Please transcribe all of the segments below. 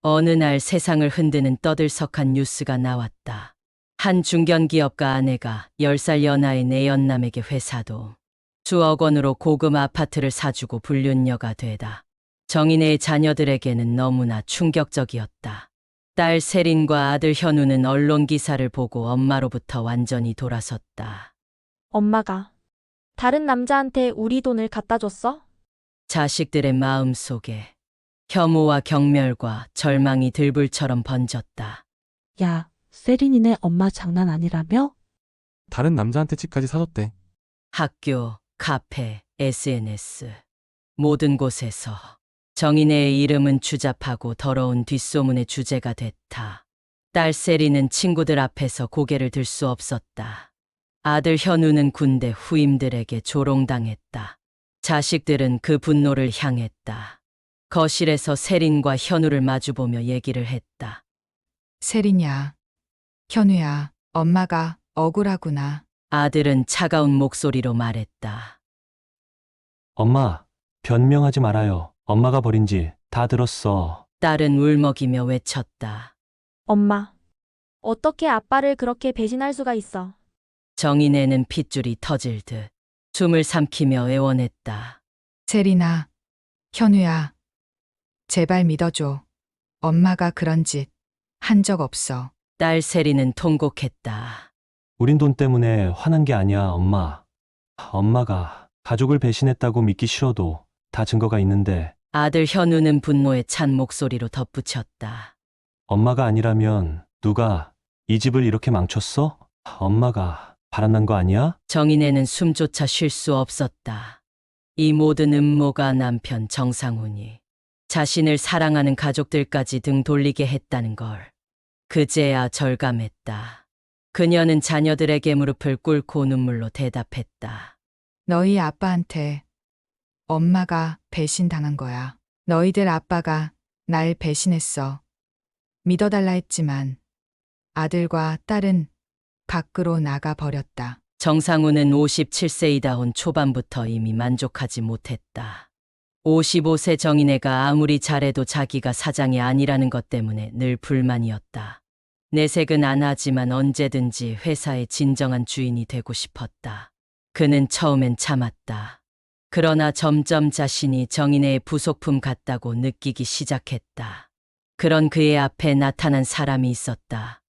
어느 날 세상을 흔드는 떠들썩한 뉴스가 나왔다. 한 중견기업가 아내가 10살 연하의 내연남에게 회사도 수억 원으로 고급 아파트를 사주고 불륜녀가 되다. 정인의 자녀들에게는 너무나 충격적이었다. 딸 세린과 아들 현우는 언론 기사를 보고 엄마로부터 완전히 돌아섰다. 엄마가 다른 남자한테 우리 돈을 갖다 줬어? 자식들의 마음 속에 혐오와 경멸과 절망이 들불처럼 번졌다. 야, 세린이네 엄마 장난 아니라며? 다른 남자한테 집까지 사줬대. 학교, 카페, SNS 모든 곳에서 정인애의 이름은 추잡하고 더러운 뒷소문의 주제가 됐다. 딸 세리는 친구들 앞에서 고개를 들 수 없었다. 아들 현우는 군대 후임들에게 조롱당했다. 자식들은 그 분노를 향했다. 거실에서 세린과 현우를 마주보며 얘기를 했다. 세린야, 현우야, 엄마가 억울하구나. 아들은 차가운 목소리로 말했다. 엄마, 변명하지 말아요. 엄마가 버린 지 다 들었어. 딸은 울먹이며 외쳤다. 엄마, 어떻게 아빠를 그렇게 배신할 수가 있어? 정인애는 핏줄이 터질 듯 숨을 삼키며 애원했다. 세린아, 현우야, 제발 믿어줘. 엄마가 그런 짓 한 적 없어. 딸 세리는 통곡했다. 우린 돈 때문에 화난 게 아니야, 엄마. 엄마가 가족을 배신했다고 믿기 싫어도 다 증거가 있는데 아들 현우는 분노에 찬 목소리로 덧붙였다. 엄마가 아니라면 누가 이 집을 이렇게 망쳤어? 엄마가 바람난 거 아니야? 정인애는 숨조차 쉴 수 없었다. 이 모든 음모가 남편 정상훈이 자신을 사랑하는 가족들까지 등 돌리게 했다는 걸 그제야 절감했다. 그녀는 자녀들에게 무릎을 꿇고 눈물로 대답했다. 너희 아빠한테 엄마가 배신당한 거야. 너희들 아빠가 날 배신했어. 믿어달라 했지만 아들과 딸은 밖으로 나가 버렸다. 정상훈은 57세이다 온 초반부터 이미 만족하지 못했다. 55세 정인애가 아무리 잘해도 자기가 사장이 아니라는 것 때문에 늘 불만이었다. 내색은 안 하지만 언제든지 회사의 진정한 주인이 되고 싶었다. 그는 처음엔 참았다. 그러나 점점 자신이 정인애의 부속품 같다고 느끼기 시작했다. 그런 그의 앞에 나타난 사람이 있었다.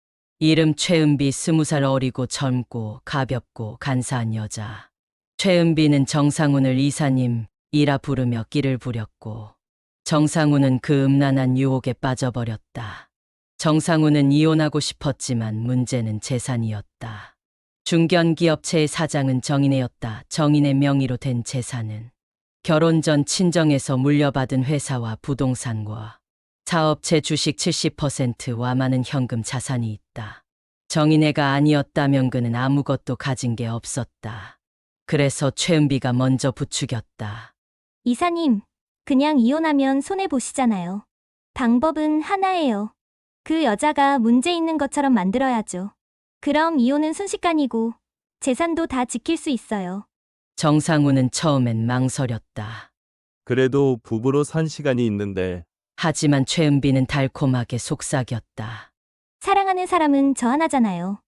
이름 최은비 20살 어리고 젊고 가볍고 간사한 여자. 최은비는 정상훈을 이사님이라 부르며 끼를 부렸고 정상훈은 그 음란한 유혹에 빠져버렸다. 정상훈은 이혼하고 싶었지만 문제는 재산이었다. 중견기업체의 사장은 정인애였다. 정인애 명의로 된 재산은 결혼 전 친정에서 물려받은 회사와 부동산과 사업체 주식 70%와 많은 현금 자산이 있다. 정인애가 아니었다면 그는 아무것도 가진 게 없었다. 그래서 최은비가 먼저 부추겼다. 이사님, 그냥 이혼하면 손해보시잖아요. 방법은 하나예요. 그 여자가 문제 있는 것처럼 만들어야죠. 그럼 이혼은 순식간이고 재산도 다 지킬 수 있어요. 정상훈은 처음엔 망설였다. 그래도 부부로 산 시간이 있는데 하지만 최은비는 달콤하게 속삭였다. 사랑하는 사람은 저 하나잖아요.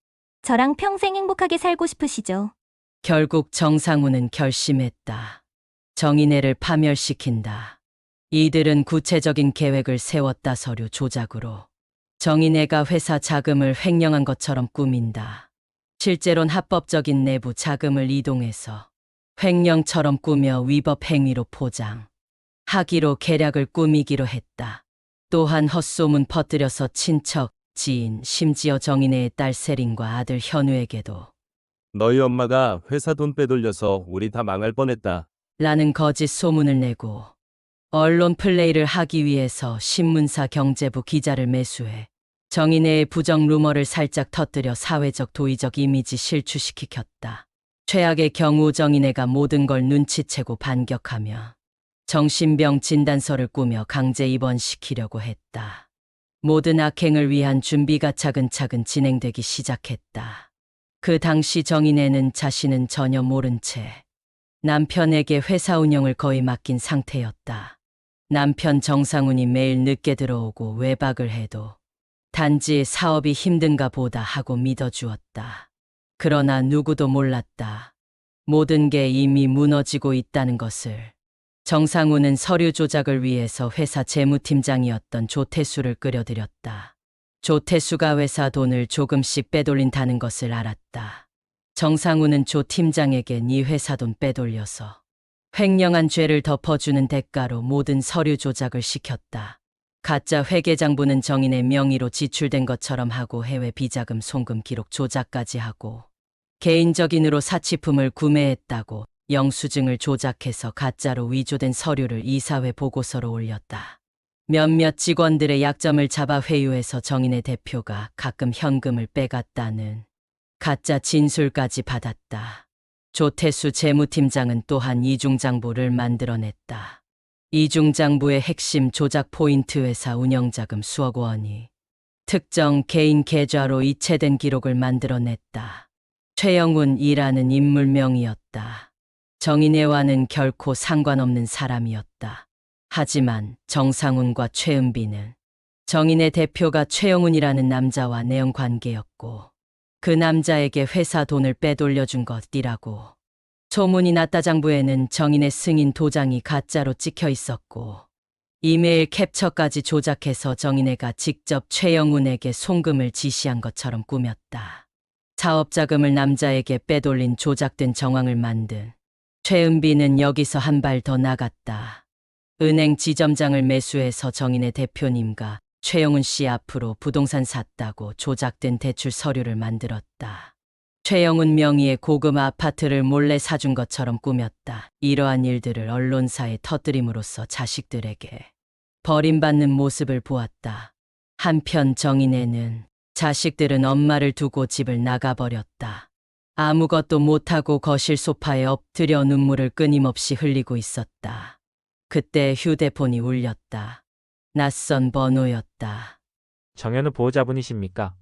저랑 평생 행복하게 살고 싶으시죠? 결국 정상훈은 결심했다. 정인애를 파멸시킨다. 이들은 구체적인 계획을 세웠다. 서류 조작으로 정인애가 회사 자금을 횡령한 것처럼 꾸민다. 실제론 합법적인 내부 자금을 이동해서 횡령처럼 꾸며 위법 행위로 포장. 하기로 계략을 꾸미기로 했다. 또한 헛소문 퍼뜨려서 친척, 지인, 심지어 정인애의 딸 세린과 아들 현우에게도 너희 엄마가 회사 돈 빼돌려서 우리 다 망할 뻔했다. 라는 거짓 소문을 내고 언론 플레이를 하기 위해서 신문사 경제부 기자를 매수해 정인애의 부정 루머를 살짝 터뜨려 사회적 도의적 이미지 실추시켰다. 최악의 경우 정인애가 모든 걸 눈치채고 반격하며 정신병 진단서를 꾸며 강제 입원시키려고 했다. 모든 악행을 위한 준비가 차근차근 진행되기 시작했다. 그 당시 정인애는 자신은 전혀 모른 채 남편에게 회사 운영을 거의 맡긴 상태였다. 남편 정상훈이 매일 늦게 들어오고 외박을 해도 단지 사업이 힘든가 보다 하고 믿어주었다. 그러나 누구도 몰랐다. 모든 게 이미 무너지고 있다는 것을. 정상훈은 서류 조작을 위해서 회사 재무팀장이었던 조태수를 끌어들였다. 조태수가 회사 돈을 조금씩 빼돌린다는 것을 알았다. 정상훈은 조 팀장에게 네 회사 돈 빼돌려서 횡령한 죄를 덮어주는 대가로 모든 서류 조작을 시켰다. 가짜 회계장부는 정인의 명의로 지출된 것처럼 하고 해외 비자금 송금 기록 조작까지 하고 개인적인으로 사치품을 구매했다고 영수증을 조작해서 가짜로 위조된 서류를 이사회 보고서로 올렸다. 몇몇 직원들의 약점을 잡아 회유해서 정인의 대표가 가끔 현금을 빼갔다는 가짜 진술까지 받았다. 조태수 재무팀장은 또한 이중장부를 만들어냈다. 이중장부의 핵심 조작 포인트 회사 운영자금 수억 원이 특정 개인 계좌로 이체된 기록을 만들어냈다. 최영훈이라는 인물명이었다. 정인애와는 결코 상관없는 사람이었다. 하지만 정상훈과 최은비는 정인의 대표가 최영훈이라는 남자와 내연 관계였고 그 남자에게 회사 돈을 빼돌려준 것이라고. 소문이 났다. 장부에는 정인의 승인 도장이 가짜로 찍혀 있었고 이메일 캡처까지 조작해서 정인애가 직접 최영훈에게 송금을 지시한 것처럼 꾸몄다. 사업자금을 남자에게 빼돌린 조작된 정황을 만든 최은비는 여기서 한 발 더 나갔다. 은행 지점장을 매수해서 정인의 대표님과 최영훈 씨 앞으로 부동산 샀다고 조작된 대출 서류를 만들었다. 최영훈 명의의 고급 아파트를 몰래 사준 것처럼 꾸몄다. 이러한 일들을 언론사에 터뜨림으로써 자식들에게 버림받는 모습을 보았다. 한편 정인애는 자식들은 엄마를 두고 집을 나가버렸다. 아무것도 못하고 거실 소파에 엎드려 눈물을 끊임없이 흘리고 있었다. 그때 휴대폰이 울렸다. 낯선 번호였다. 정현우 보호자분이십니까?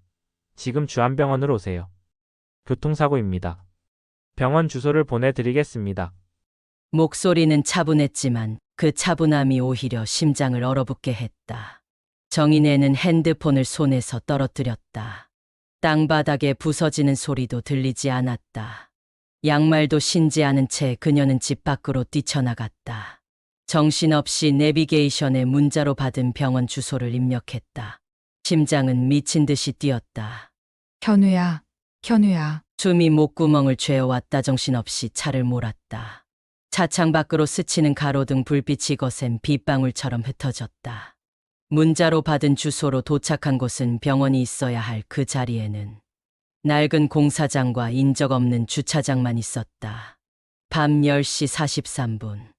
지금 주안병원으로 오세요. 교통사고입니다. 병원 주소를 보내드리겠습니다. 목소리는 차분했지만 그 차분함이 오히려 심장을 얼어붙게 했다. 정인애는 핸드폰을 손에서 떨어뜨렸다. 땅바닥에 부서지는 소리도 들리지 않았다. 양말도 신지 않은 채 그녀는 집 밖으로 뛰쳐나갔다. 정신없이 내비게이션에 문자로 받은 병원 주소를 입력했다. 심장은 미친 듯이 뛰었다. 현우야, 현우야. 숨이 목구멍을 죄어왔다. 정신없이 차를 몰았다. 차창 밖으로 스치는 가로등 불빛이 거센 빗방울처럼 흩어졌다. 문자로 받은 주소로 도착한 곳은 병원이 있어야 할 그 자리에는 낡은 공사장과 인적 없는 주차장만 있었다. 밤 10시 43분.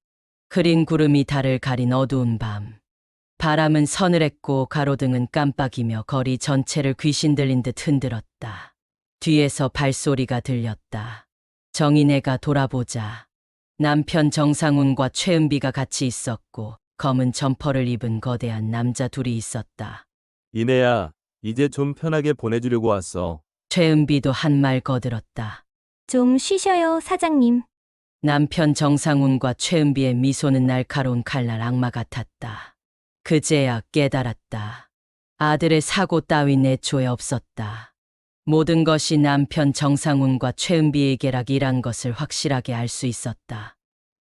흐린 구름이 달을 가린 어두운 밤. 바람은 서늘했고 가로등은 깜빡이며 거리 전체를 귀신 들린 듯 흔들었다. 뒤에서 발소리가 들렸다. 정인애가 돌아보자 남편 정상훈과 최은비가 같이 있었고 검은 점퍼를 입은 거대한 남자 둘이 있었다. 이내야, 이제 좀 편하게 보내주려고 왔어. 최은비도 한 말 거들었다. 좀 쉬셔요, 사장님. 남편 정상훈과 최은비의 미소는 날카로운 칼날 악마 같았다. 그제야 깨달았다. 아들의 사고 따윈 애초에 없었다. 모든 것이 남편 정상훈과 최은비의 계략이란 것을 확실하게 알 수 있었다.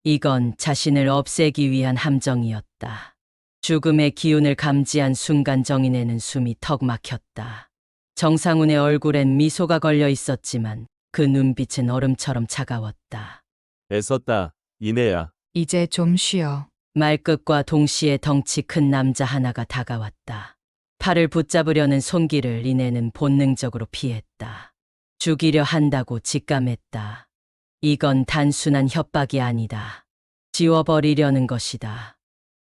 이건 자신을 없애기 위한 함정이었다. 죽음의 기운을 감지한 순간 정인애는 숨이 턱 막혔다. 정상훈의 얼굴엔 미소가 걸려 있었지만 그 눈빛은 얼음처럼 차가웠다. 애썼다, 이내야. 이제 좀 쉬어. 말끝과 동시에 덩치 큰 남자 하나가 다가왔다. 팔을 붙잡으려는 손길을 이내는 본능적으로 피했다. 죽이려 한다고 직감했다. 이건 단순한 협박이 아니다. 지워버리려는 것이다.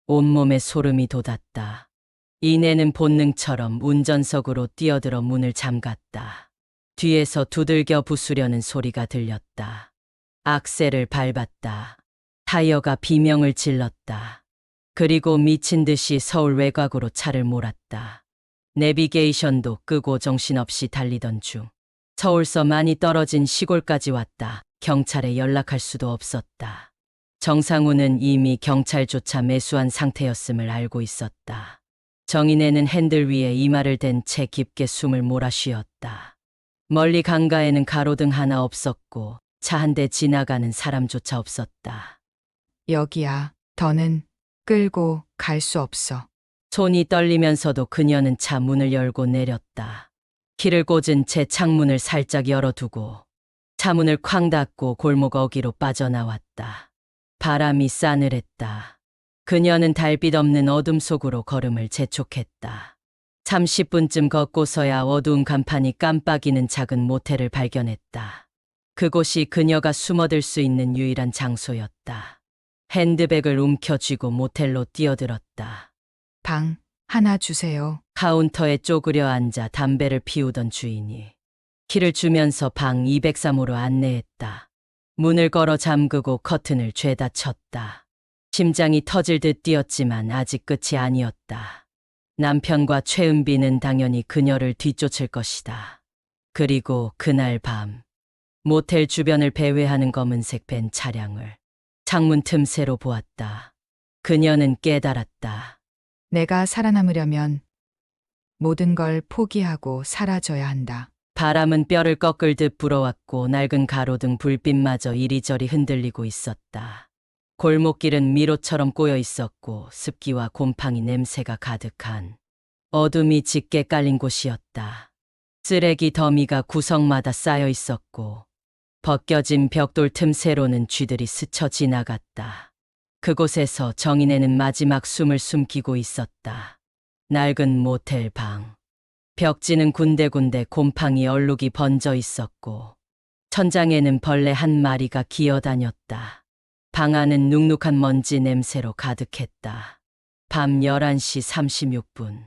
온몸에 소름이 돋았다. 이내는 본능처럼 운전석으로 뛰어들어 문을 잠갔다. 뒤에서 두들겨 부수려는 소리가 들렸다. 악셀을 밟았다. 타이어가 비명을 질렀다. 그리고 미친 듯이 서울 외곽으로 차를 몰았다. 내비게이션도 끄고 정신없이 달리던 중 서울서 많이 떨어진 시골까지 왔다. 경찰에 연락할 수도 없었다. 정상우는 이미 경찰조차 매수한 상태였음을 알고 있었다. 정인애는 핸들 위에 이마를 댄 채 깊게 숨을 몰아쉬었다. 멀리 강가에는 가로등 하나 없었고 차 한 대 지나가는 사람조차 없었다. 여기야. 더는 끌고 갈 수 없어. 손이 떨리면서도 그녀는 차 문을 열고 내렸다. 키를 꽂은 채 창문을 살짝 열어두고 차문을 쾅 닫고 골목 어귀로 빠져나왔다. 바람이 싸늘했다. 그녀는 달빛 없는 어둠 속으로 걸음을 재촉했다. 30분쯤 걷고서야 어두운 간판이 깜빡이는 작은 모텔을 발견했다. 그곳이 그녀가 숨어들 수 있는 유일한 장소였다. 핸드백을 움켜쥐고 모텔로 뛰어들었다. 방 하나 주세요. 카운터에 쪼그려 앉아 담배를 피우던 주인이 키를 주면서 방 203호로 안내했다. 문을 걸어 잠그고 커튼을 죄다 쳤다. 심장이 터질 듯 뛰었지만 아직 끝이 아니었다. 남편과 최은비는 당연히 그녀를 뒤쫓을 것이다. 그리고 그날 밤 모텔 주변을 배회하는 검은색 벤 차량을 창문 틈새로 보았다. 그녀는 깨달았다. 내가 살아남으려면 모든 걸 포기하고 사라져야 한다. 바람은 뼈를 꺾을 듯 불어왔고 낡은 가로등 불빛마저 이리저리 흔들리고 있었다. 골목길은 미로처럼 꼬여 있었고 습기와 곰팡이 냄새가 가득한 어둠이 짙게 깔린 곳이었다. 쓰레기 더미가 구석마다 쌓여 있었고 벗겨진 벽돌 틈새로는 쥐들이 스쳐 지나갔다. 그곳에서 정인애는 마지막 숨을 숨기고 있었다. 낡은 모텔 방. 벽지는 군데군데 곰팡이 얼룩이 번져 있었고 천장에는 벌레 한 마리가 기어다녔다. 방 안은 눅눅한 먼지 냄새로 가득했다. 밤 11시 36분.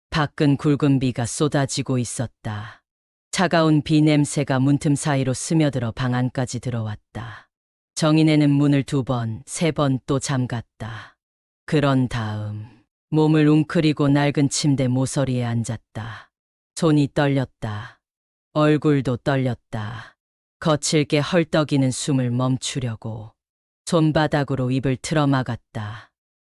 밖은 굵은 비가 쏟아지고 있었다. 차가운 비 냄새가 문틈 사이로 스며들어 방 안까지 들어왔다. 정인애는 문을 2번, 3번 또 잠갔다. 그런 다음 몸을 웅크리고 낡은 침대 모서리에 앉았다. 손이 떨렸다. 얼굴도 떨렸다. 거칠게 헐떡이는 숨을 멈추려고 손바닥으로 입을 틀어막았다.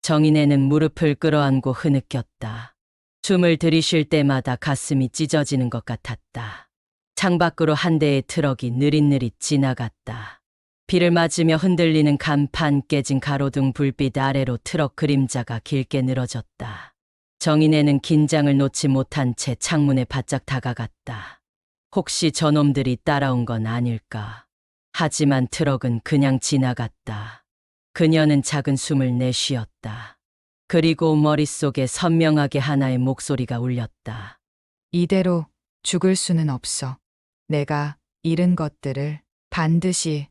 정인애는 무릎을 끌어안고 흐느꼈다. 숨을 들이쉴 때마다 가슴이 찢어지는 것 같았다. 창밖으로 한 대의 트럭이 느릿느릿 지나갔다. 비를 맞으며 흔들리는 간판, 깨진 가로등 불빛 아래로 트럭 그림자가 길게 늘어졌다. 정인애는 긴장을 놓지 못한 채 창문에 바짝 다가갔다. 혹시 저놈들이 따라온 건 아닐까. 하지만 트럭은 그냥 지나갔다. 그녀는 작은 숨을 내쉬었다. 그리고 머릿속에 선명하게 하나의 목소리가 울렸다. 이대로 죽을 수는 없어. 내가 잃은 것들을 반드시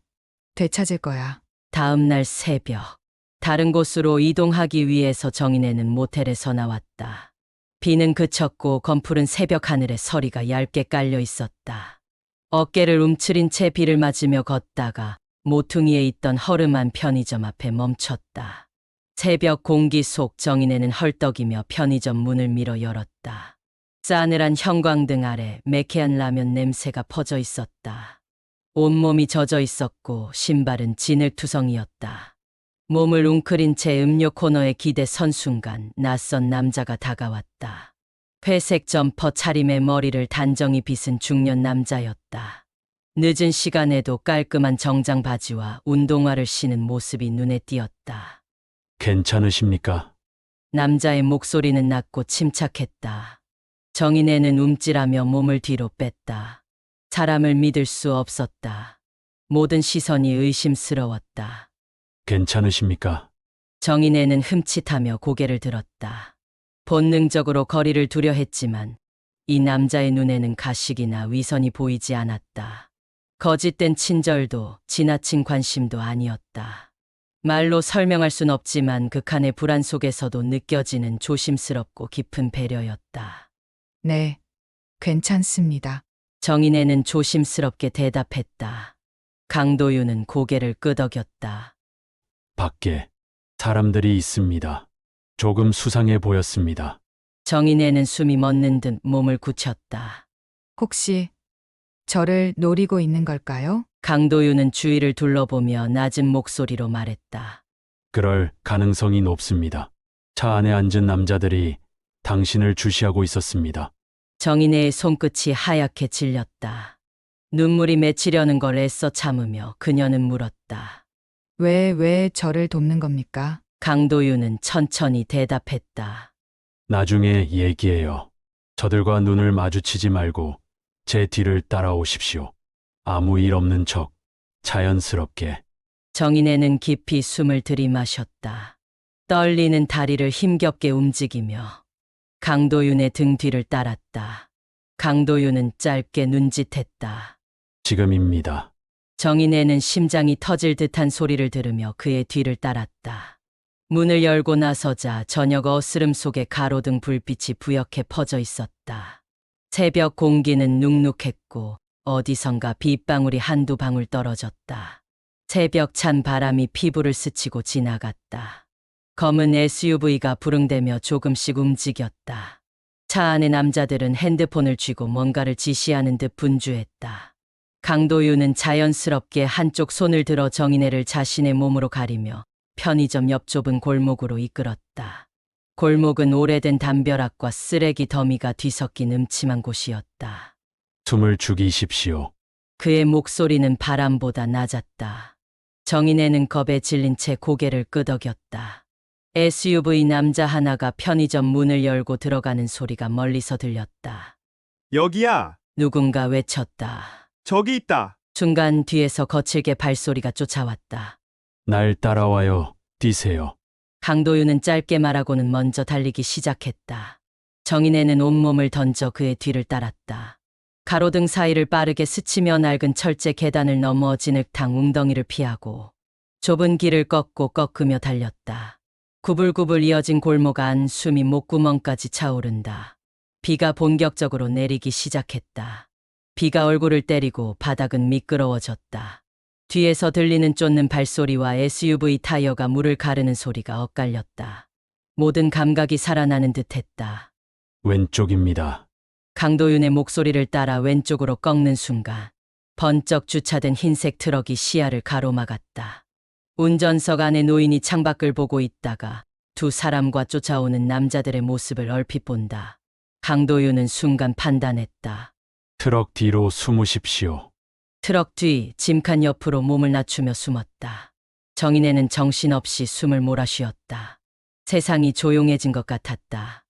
되찾을 거야. 다음 날 새벽. 다른 곳으로 이동하기 위해서 정인애는 모텔에서 나왔다. 비는 그쳤고 검푸른 새벽 하늘에 서리가 얇게 깔려 있었다. 어깨를 움츠린 채 비를 맞으며 걷다가 모퉁이에 있던 허름한 편의점 앞에 멈췄다. 새벽 공기 속 정인애는 헐떡이며 편의점 문을 밀어 열었다. 싸늘한 형광등 아래 매캐한 라면 냄새가 퍼져 있었다. 온몸이 젖어 있었고 신발은 진흙투성이었다. 몸을 웅크린 채 음료 코너에 기대 선 순간 낯선 남자가 다가왔다. 회색 점퍼 차림에 머리를 단정히 빗은 중년 남자였다. 늦은 시간에도 깔끔한 정장 바지와 운동화를 신은 모습이 눈에 띄었다. 괜찮으십니까? 남자의 목소리는 낮고 침착했다. 정인애는 움찔하며 몸을 뒤로 뺐다. 사람을 믿을 수 없었다. 모든 시선이 의심스러웠다. 괜찮으십니까? 정인애는 흠칫하며 고개를 들었다. 본능적으로 거리를 두려 했지만 이 남자의 눈에는 가식이나 위선이 보이지 않았다. 거짓된 친절도 지나친 관심도 아니었다. 말로 설명할 순 없지만 극한의 불안 속에서도 느껴지는 조심스럽고 깊은 배려였다. 네, 괜찮습니다. 정인애는 조심스럽게 대답했다. 강도윤은 고개를 끄덕였다. 밖에 사람들이 있습니다. 조금 수상해 보였습니다. 정인애는 숨이 멎는 듯 몸을 굳혔다. 혹시 저를 노리고 있는 걸까요? 강도윤은 주위를 둘러보며 낮은 목소리로 말했다. 그럴 가능성이 높습니다. 차 안에 앉은 남자들이 당신을 주시하고 있었습니다. 정인애의 손끝이 하얗게 질렸다. 눈물이 맺히려는 걸 애써 참으며 그녀는 물었다. 왜 저를 돕는 겁니까? 강도윤은 천천히 대답했다. 나중에 얘기해요. 저들과 눈을 마주치지 말고 제 뒤를 따라오십시오. 아무 일 없는 척 자연스럽게. 정인애는 깊이 숨을 들이마셨다. 떨리는 다리를 힘겹게 움직이며 강도윤의 등 뒤를 따랐다. 강도윤은 짧게 눈짓했다. 지금입니다. 정인애는 심장이 터질 듯한 소리를 들으며 그의 뒤를 따랐다. 문을 열고 나서자 저녁 어스름 속에 가로등 불빛이 부옇게 퍼져 있었다. 새벽 공기는 눅눅했고 어디선가 빗방울이 한두 방울 떨어졌다. 새벽 찬 바람이 피부를 스치고 지나갔다. 검은 SUV가 부릉대며 조금씩 움직였다. 차 안의 남자들은 핸드폰을 쥐고 뭔가를 지시하는 듯 분주했다. 강도윤은 자연스럽게 한쪽 손을 들어 정인애를 자신의 몸으로 가리며 편의점 옆 좁은 골목으로 이끌었다. 골목은 오래된 담벼락과 쓰레기 더미가 뒤섞인 음침한 곳이었다. 숨을 죽이십시오. 그의 목소리는 바람보다 낮았다. 정인애는 겁에 질린 채 고개를 끄덕였다. SUV 남자 하나가 편의점 문을 열고 들어가는 소리가 멀리서 들렸다. 여기야! 누군가 외쳤다. 저기 있다! 순간 뒤에서 거칠게 발소리가 쫓아왔다. 날 따라와요. 뛰세요. 강도윤은 짧게 말하고는 먼저 달리기 시작했다. 정인애는 온몸을 던져 그의 뒤를 따랐다. 가로등 사이를 빠르게 스치며 낡은 철제 계단을 넘어 진흙탕 웅덩이를 피하고 좁은 길을 꺾고 꺾으며 달렸다. 구불구불 이어진 골목 안 숨이 목구멍까지 차오른다. 비가 본격적으로 내리기 시작했다. 비가 얼굴을 때리고 바닥은 미끄러워졌다. 뒤에서 들리는 쫓는 발소리와 SUV 타이어가 물을 가르는 소리가 엇갈렸다. 모든 감각이 살아나는 듯했다. 왼쪽입니다. 강도윤의 목소리를 따라 왼쪽으로 꺾는 순간 번쩍 주차된 흰색 트럭이 시야를 가로막았다. 운전석 안에 노인이 창밖을 보고 있다가 두 사람과 쫓아오는 남자들의 모습을 얼핏 본다. 강도윤은 순간 판단했다. 트럭 뒤로 숨으십시오. 트럭 뒤 짐칸 옆으로 몸을 낮추며 숨었다. 정인애는 정신없이 숨을 몰아쉬었다. 세상이 조용해진 것 같았다.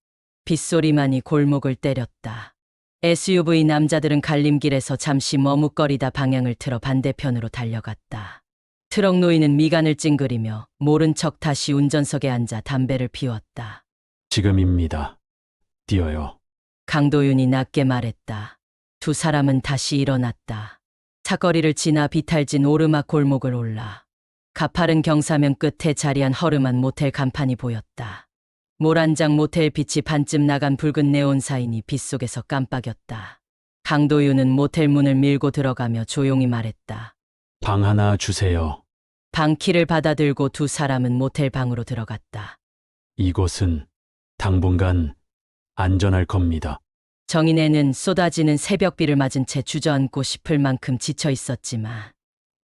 빗소리만이 골목을 때렸다. SUV 남자들은 갈림길에서 잠시 머뭇거리다 방향을 틀어 반대편으로 달려갔다. 트럭 노인은 미간을 찡그리며 모른 척 다시 운전석에 앉아 담배를 피웠다. 지금입니다. 뛰어요. 강도윤이 낮게 말했다. 두 사람은 다시 일어났다. 사거리를 지나 비탈진 오르막 골목을 올라 가파른 경사면 끝에 자리한 허름한 모텔 간판이 보였다. 모란장 모텔 빛이 반쯤 나간 붉은 네온 사인이 빗속에서 깜빡였다. 강도윤은 모텔 문을 밀고 들어가며 조용히 말했다. 방 하나 주세요. 방 키를 받아들고 두 사람은 모텔 방으로 들어갔다. 이곳은 당분간 안전할 겁니다. 정인애는 쏟아지는 새벽비를 맞은 채 주저앉고 싶을 만큼 지쳐 있었지만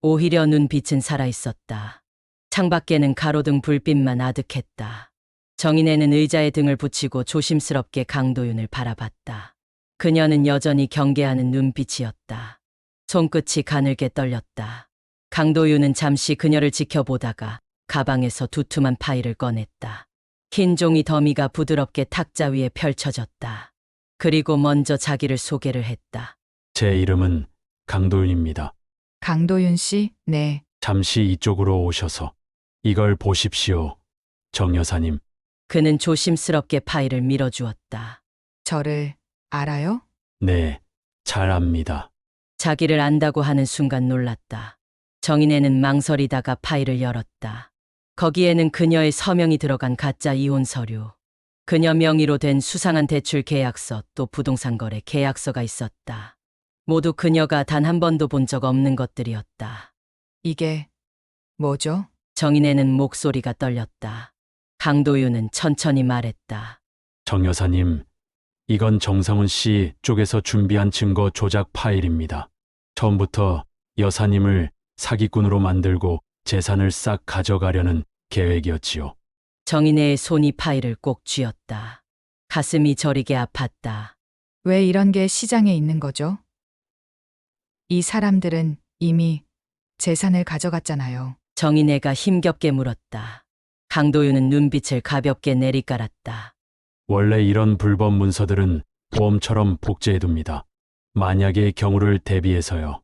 오히려 눈빛은 살아있었다. 창밖에는 가로등 불빛만 아득했다. 정인애는 의자에 등을 붙이고 조심스럽게 강도윤을 바라봤다. 그녀는 여전히 경계하는 눈빛이었다. 손끝이 가늘게 떨렸다. 강도윤은 잠시 그녀를 지켜보다가 가방에서 두툼한 파일을 꺼냈다. 흰 종이 더미가 부드럽게 탁자 위에 펼쳐졌다. 그리고 먼저 자기를 소개를 했다. 제 이름은 강도윤입니다. 강도윤 씨? 네. 잠시 이쪽으로 오셔서 이걸 보십시오. 정 여사님. 그는 조심스럽게 파일을 밀어주었다. 저를 알아요? 네, 잘 압니다. 자기를 안다고 하는 순간 놀랐다. 정인애는 망설이다가 파일을 열었다. 거기에는 그녀의 서명이 들어간 가짜 이혼 서류, 그녀 명의로 된 수상한 대출 계약서 또 부동산 거래 계약서가 있었다. 모두 그녀가 단 한 번도 본 적 없는 것들이었다. 이게 뭐죠? 정인애는 목소리가 떨렸다. 강도윤은 천천히 말했다. 정 여사님, 이건 정성훈 씨 쪽에서 준비한 증거 조작 파일입니다. 처음부터 여사님을 사기꾼으로 만들고 재산을 싹 가져가려는 계획이었지요. 정인애의 손이 파이를 꼭 쥐었다. 가슴이 저리게 아팠다. 왜 이런 게 시장에 있는 거죠? 이 사람들은 이미 재산을 가져갔잖아요. 정인애가 힘겹게 물었다. 강도윤은 눈빛을 가볍게 내리깔았다. 원래 이런 불법 문서들은 보험처럼 복제해둡니다. 만약의 경우를 대비해서요.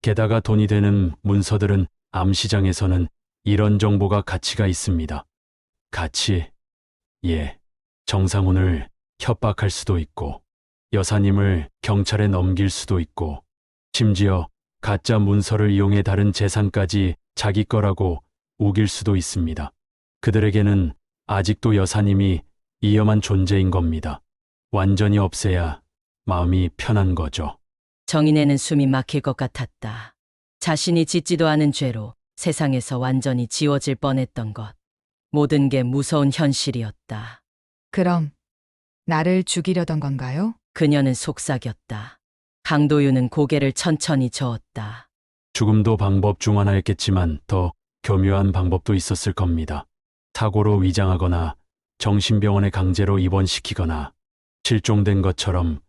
게다가 돈이 되는 문서들은 암시장에서는 이런 정보가 가치가 있습니다. 가치? 예. 정상훈을 협박할 수도 있고, 여사님을 경찰에 넘길 수도 있고, 심지어 가짜 문서를 이용해 다른 재산까지 자기 거라고 우길 수도 있습니다. 그들에게는 아직도 여사님이 위험한 존재인 겁니다. 완전히 없애야 마음이 편한 거죠. 정인애는 숨이 막힐 것 같았다. 자신이 짓지도 않은 죄로 세상에서 완전히 지워질 뻔했던 것. 모든 게 무서운 현실이었다. 그럼 나를 죽이려던 건가요? 그녀는 속삭였다. 강도윤은 고개를 천천히 저었다. 죽음도 방법 중 하나였겠지만 더 교묘한 방법도 있었을 겁니다. 사고로 위장하거나 정신병원에 강제로 입원시키거나 실종된 것처럼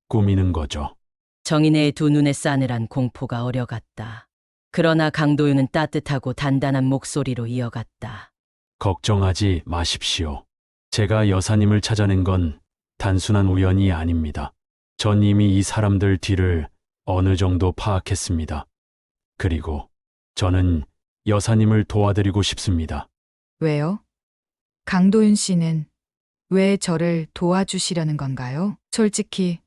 꾸미는 거죠. 정인애의 두 눈에 싸늘한 공포가 어려갔다. 그러나 강도윤은 따뜻하고 단단한 목소리로 이어갔다. 걱정하지 마십시오. 제가 여사님을 찾아낸 건 단순한 우연이 아닙니다. 전 이미 이 사람들 뒤를 어느 정도 파악했습니다. 그리고 저는 여사님을 도와드리고 싶습니다. 왜요? 강도윤 씨는 왜 저를 도와주시려는 건가요? 솔직히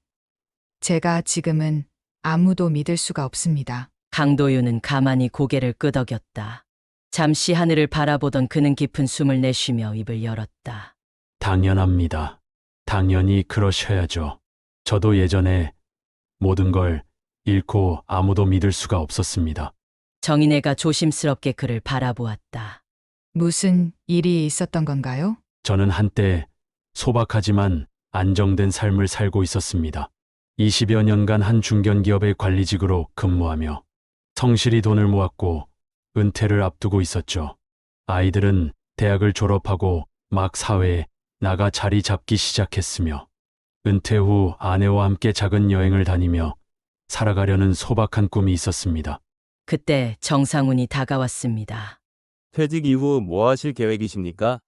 제가 지금은 아무도 믿을 수가 없습니다. 강도윤은 가만히 고개를 끄덕였다. 잠시 하늘을 바라보던 그는 깊은 숨을 내쉬며 입을 열었다. 당연합니다. 당연히 그러셔야죠. 저도 예전에 모든 걸 잃고 아무도 믿을 수가 없었습니다. 정인애가 조심스럽게 그를 바라보았다. 무슨 일이 있었던 건가요? 저는 한때 소박하지만 안정된 삶을 살고 있었습니다. 20여 년간 한 중견기업의 관리직으로 근무하며 성실히 돈을 모았고 은퇴를 앞두고 있었죠. 아이들은 대학을 졸업하고 막 사회에 나가 자리 잡기 시작했으며 은퇴 후 아내와 함께 작은 여행을 다니며 살아가려는 소박한 꿈이 있었습니다. 그때 정상훈이 다가왔습니다. 퇴직 이후 뭐 하실 계획이십니까?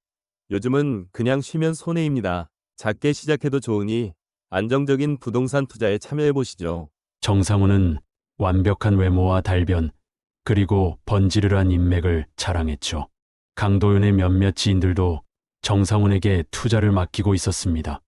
요즘은 그냥 쉬면 손해입니다. 작게 시작해도 좋으니 안정적인 부동산 투자에 참여해 보시죠. 정상훈은 완벽한 외모와 달변, 그리고 번지르르한 인맥을 자랑했죠. 강도윤의 몇몇 지인들도 정상훈에게 투자를 맡기고 있었습니다.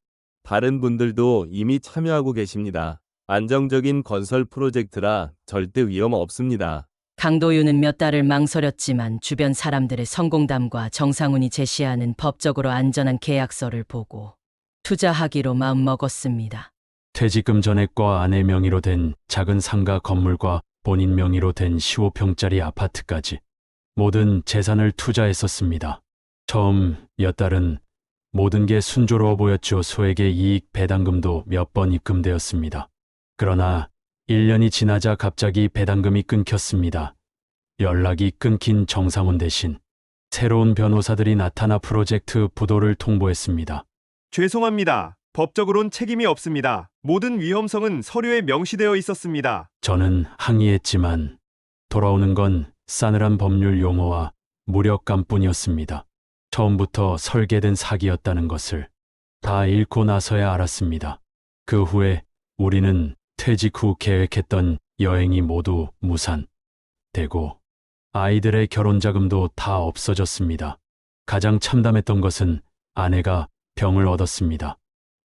다른 분들도 이미 참여하고 계십니다. 안정적인 건설 프로젝트라 절대 위험 없습니다. 강도윤은 몇 달을 망설였지만 주변 사람들의 성공담과 정상훈이 제시하는 법적으로 안전한 계약서를 보고 투자하기로 마음먹었습니다. 퇴직금 전액과 아내 명의로 된 작은 상가 건물과 본인 명의로 된 15평짜리 아파트까지 모든 재산을 투자했었습니다. 처음 몇 달은 모든 게 순조로워 보였죠. 소액의 이익 배당금도 몇 번 입금되었습니다. 그러나 1년이 지나자 갑자기 배당금이 끊겼습니다. 연락이 끊긴 정상훈 대신 새로운 변호사들이 나타나 프로젝트 부도를 통보했습니다. 죄송합니다. 법적으론 책임이 없습니다. 모든 위험성은 서류에 명시되어 있었습니다. 저는 항의했지만 돌아오는 건 싸늘한 법률 용어와 무력감뿐이었습니다. 처음부터 설계된 사기였다는 것을 다 읽고 나서야 알았습니다. 그 후에 우리는 퇴직 후 계획했던 여행이 모두 무산되고 아이들의 결혼 자금도 다 없어졌습니다. 가장 참담했던 것은 아내가 병을 얻었습니다.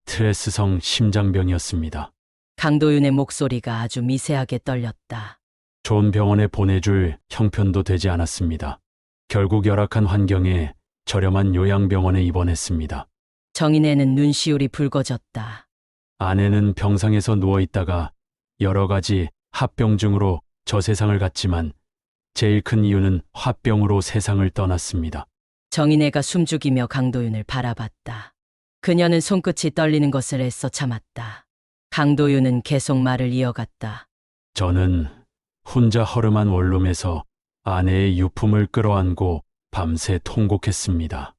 스트레스성 심장병이었습니다. 강도윤의 목소리가 아주 미세하게 떨렸다. 좋은 병원에 보내줄 형편도 되지 않았습니다. 결국 열악한 환경에 저렴한 요양병원에 입원했습니다. 정인애는 눈시울이 붉어졌다. 아내는 병상에서 누워있다가 여러 가지 합병증으로 저 세상을 갔지만 제일 큰 이유는 화병으로 세상을 떠났습니다. 정인애가 숨죽이며 강도윤을 바라봤다. 그녀는 손끝이 떨리는 것을 애써 참았다. 강도윤은 계속 말을 이어갔다. 저는 혼자 허름한 원룸에서 아내의 유품을 끌어안고 밤새 통곡했습니다.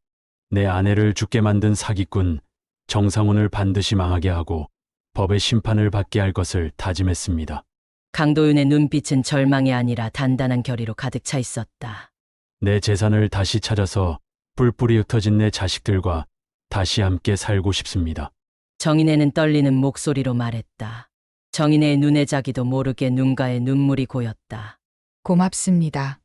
내 아내를 죽게 만든 사기꾼 정상훈을 반드시 망하게 하고 법의 심판을 받게 할 것을 다짐했습니다. 강도윤의 눈빛은 절망이 아니라 단단한 결의로 가득 차 있었다. 내 재산을 다시 찾아서 뿔뿔이 흩어진 내 자식들과 다시 함께 살고 싶습니다. 정인애는 떨리는 목소리로 말했다. 정인애의 눈에 자기도 모르게 눈가에 눈물이 고였다. 고맙습니다.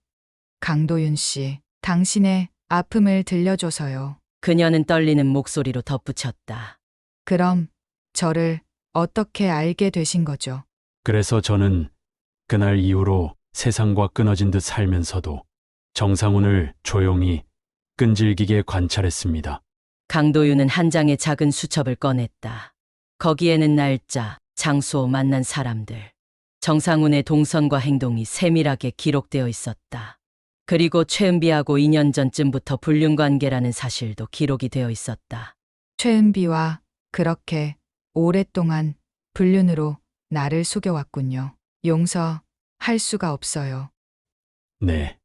강도윤 씨, 당신의 아픔을 들려줘서요. 그녀는 떨리는 목소리로 덧붙였다. 그럼 저를 어떻게 알게 되신 거죠? 그래서 저는 그날 이후로 세상과 끊어진 듯 살면서도 정상훈을 조용히 끈질기게 관찰했습니다. 강도윤은 한 장의 작은 수첩을 꺼냈다. 거기에는 날짜, 장소, 만난 사람들, 정상훈의 동선과 행동이 세밀하게 기록되어 있었다. 그리고 최은비하고 2년 전쯤부터 불륜관계라는 사실도 기록이 되어 있었다. 최은비와 그렇게 오랫동안 불륜으로 나를 속여왔군요. 용서할 수가 없어요. 네.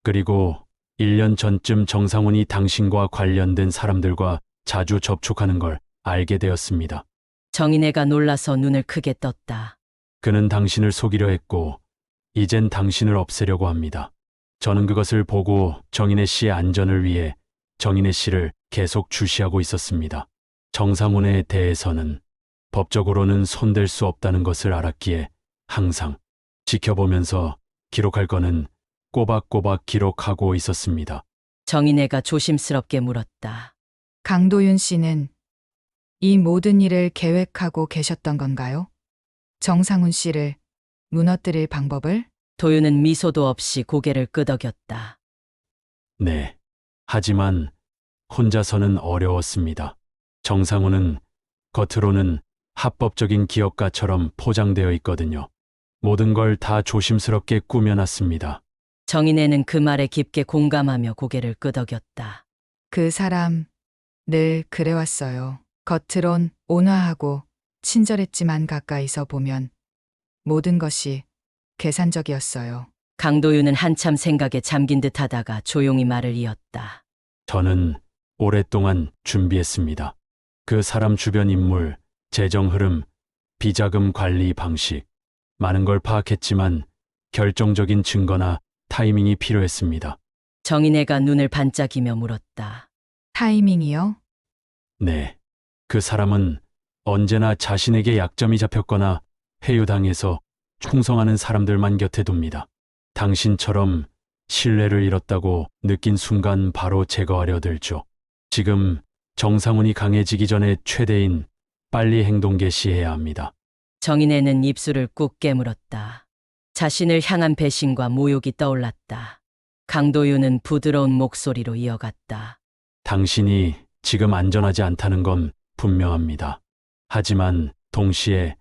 그리고 1년 전쯤 정상훈이 당신과 관련된 사람들과 자주 접촉하는 걸 알게 되었습니다. 정인애가 놀라서 눈을 크게 떴다. 그는 당신을 속이려 했고 이젠 당신을 없애려고 합니다. 저는 그것을 보고 정인애 씨의 안전을 위해 정인애 씨를 계속 주시하고 있었습니다. 정상훈에 대해서는 법적으로는 손댈 수 없다는 것을 알았기에 항상 지켜보면서 기록할 거는 꼬박꼬박 기록하고 있었습니다. 정인애가 조심스럽게 물었다. 강도윤 씨는 이 모든 일을 계획하고 계셨던 건가요? 정상훈 씨를 무너뜨릴 방법을? 도윤은 미소도 없이 고개를 끄덕였다. 네. 하지만 혼자서는 어려웠습니다. 정상훈은 겉으로는 합법적인 기업가처럼 포장되어 있거든요. 모든 걸 다 조심스럽게 꾸며놨습니다. 정인애는 그 말에 깊게 공감하며 고개를 끄덕였다. 그 사람 늘 그래왔어요. 겉으론 온화하고 친절했지만 가까이서 보면 모든 것이 계산적이었어요. 강도윤은 한참 생각에 잠긴 듯 하다가 조용히 말을 이었다. 저는 오랫동안 준비했습니다. 그 사람 주변 인물, 재정 흐름, 비자금 관리 방식, 많은 걸 파악했지만 결정적인 증거나 타이밍이 필요했습니다. 정인애가 눈을 반짝이며 물었다. 타이밍이요? 네. 그 사람은 언제나 자신에게 약점이 잡혔거나 회유당해서 충성하는 사람들만 곁에 둡니다. 당신처럼 신뢰를 잃었다고 느낀 순간 바로 제거하려 들죠. 지금 정상훈이 강해지기 전에 최대인 빨리 행동 개시해야 합니다. 정인애는 입술을 꾹 깨물었다. 자신을 향한 배신과 모욕이 떠올랐다. 강도윤은 부드러운 목소리로 이어갔다. 당신이 지금 안전하지 않다는 건 분명합니다. 하지만 동시에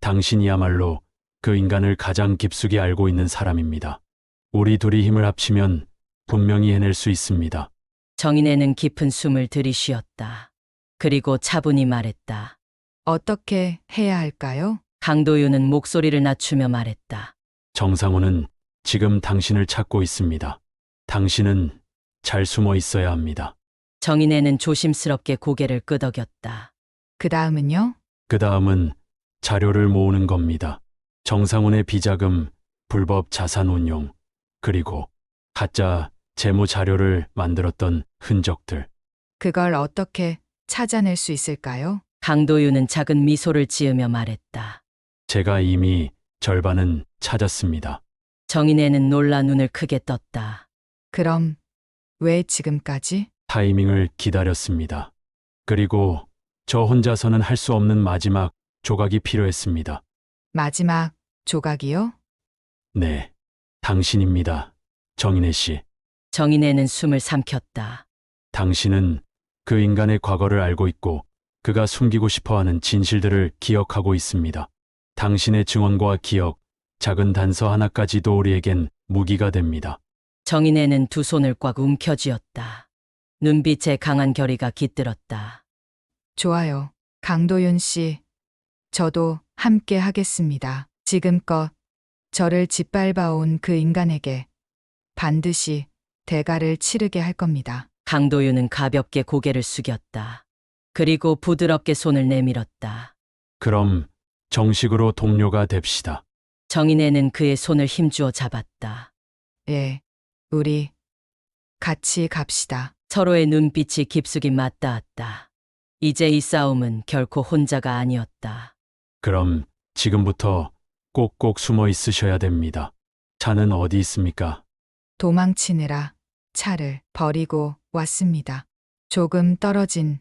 당신이야말로 그 인간을 가장 깊숙이 알고 있는 사람입니다. 우리 둘이 힘을 합치면 분명히 해낼 수 있습니다. 정인애는 깊은 숨을 들이쉬었다. 그리고 차분히 말했다. 어떻게 해야 할까요? 강도윤은 목소리를 낮추며 말했다. 정상훈은 지금 당신을 찾고 있습니다. 당신은 잘 숨어 있어야 합니다. 정인애는 조심스럽게 고개를 끄덕였다. 그 다음은요? 그 다음은 자료를 모으는 겁니다. 정상훈의 비자금, 불법 자산 운용, 그리고 가짜 재무 자료를 만들었던 흔적들. 그걸 어떻게 찾아낼 수 있을까요? 강도윤은 작은 미소를 지으며 말했다. 제가 이미 절반은 찾았습니다. 정인애는 놀라 눈을 크게 떴다. 그럼 왜 지금까지? 타이밍을 기다렸습니다. 그리고 저 혼자서는 할 수 없는 마지막 조각이 필요했습니다. 마지막 조각이요? 네, 당신입니다. 정인애 씨. 정인애는 숨을 삼켰다. 당신은 그 인간의 과거를 알고 있고 그가 숨기고 싶어하는 진실들을 기억하고 있습니다. 당신의 증언과 기억, 작은 단서 하나까지도 우리에겐 무기가 됩니다. 정인애는 두 손을 꽉 움켜쥐었다. 눈빛에 강한 결의가 깃들었다. 좋아요. 강도윤 씨, 저도 함께 하겠습니다. 지금껏 저를 짓밟아온 그 인간에게 반드시 대가를 치르게 할 겁니다. 강도윤은 가볍게 고개를 숙였다. 그리고 부드럽게 손을 내밀었다. 그럼 정식으로 동료가 됩시다. 정인애는 그의 손을 힘주어 잡았다. 예, 우리 같이 갑시다. 서로의 눈빛이 깊숙이 맞닿았다. 이제 이 싸움은 결코 혼자가 아니었다. 그럼 지금부터 꼭꼭 숨어 있으셔야 됩니다. 차는 어디 있습니까? 도망치느라 차를 버리고 왔습니다. 조금 떨어진